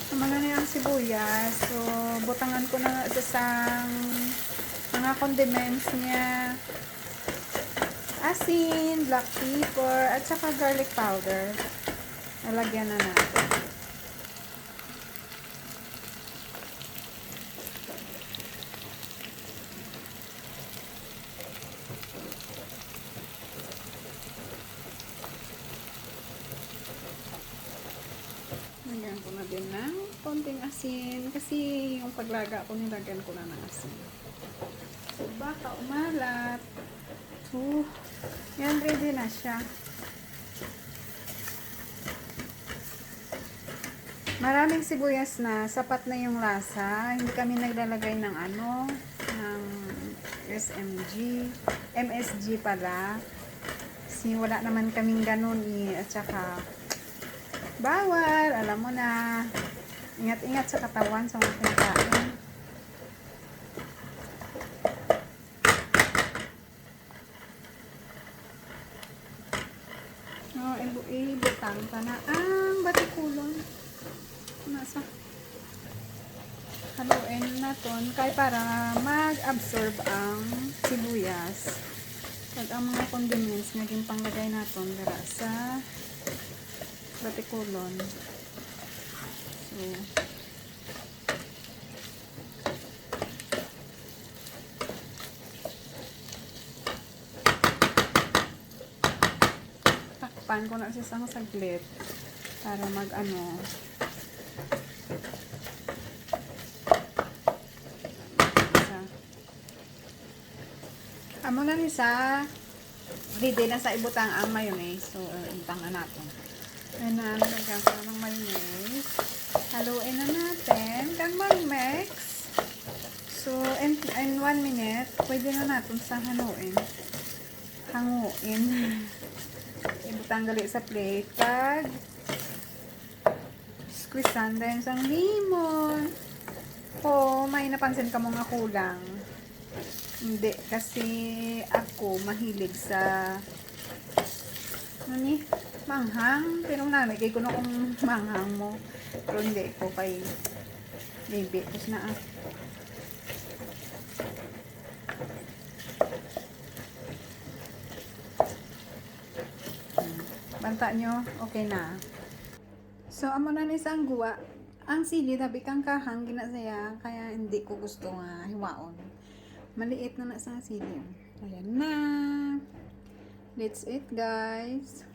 Mga na yung sibuyas. So, butangan ko na sa sang mga condiments niya. Asin, black pepper, at saka garlic powder. Nalagyan na natin. Lagyan ko na din ng konting asin. Kasi yung paglaga ko, nilagyan ko na ng asin. So, baka umalat. Yan, ready na siya. Maraming sibuyas na, sapat na yung lasa. Hindi kami naglalagay ng ng MSG pala. Kasi wala naman kaming ganun At saka, bawal, alam mo na. Ingat-ingat sa katawan sa mga kinakain. Ibutang ka na ang batikulon. Nasa haluin natin kaya para mag-absorb ang sibuyas at ang mga condiments naging panglagay natin dara sa batikulon. So, takpan ko na siya sa saglit para amo na ni sa ready na sa ibutang ang mayonnaise. So, ibutang na natin. Ayan na, nalagyan ko ng mayonnaise. Haluin na natin. Kang mag-mix. So, in 1 minute, pwede na natin sa hanguin. Ibutang gali sa plate. Pag squeeze din sa lemon. May napansin ka mga kulang. Hindi, kasi ako mahilig sa manghang. Pero nalagay ko na kung manghang mo. Pero hindi ko kay baby. Tapos na banta nyo, okay na. So, amo na ni isang guwa. Ang sili, tabi kang kahang ginasaya. Kaya hindi ko gusto nga hiwaon. Maliit na sa sili. Ayan na. That's it, guys.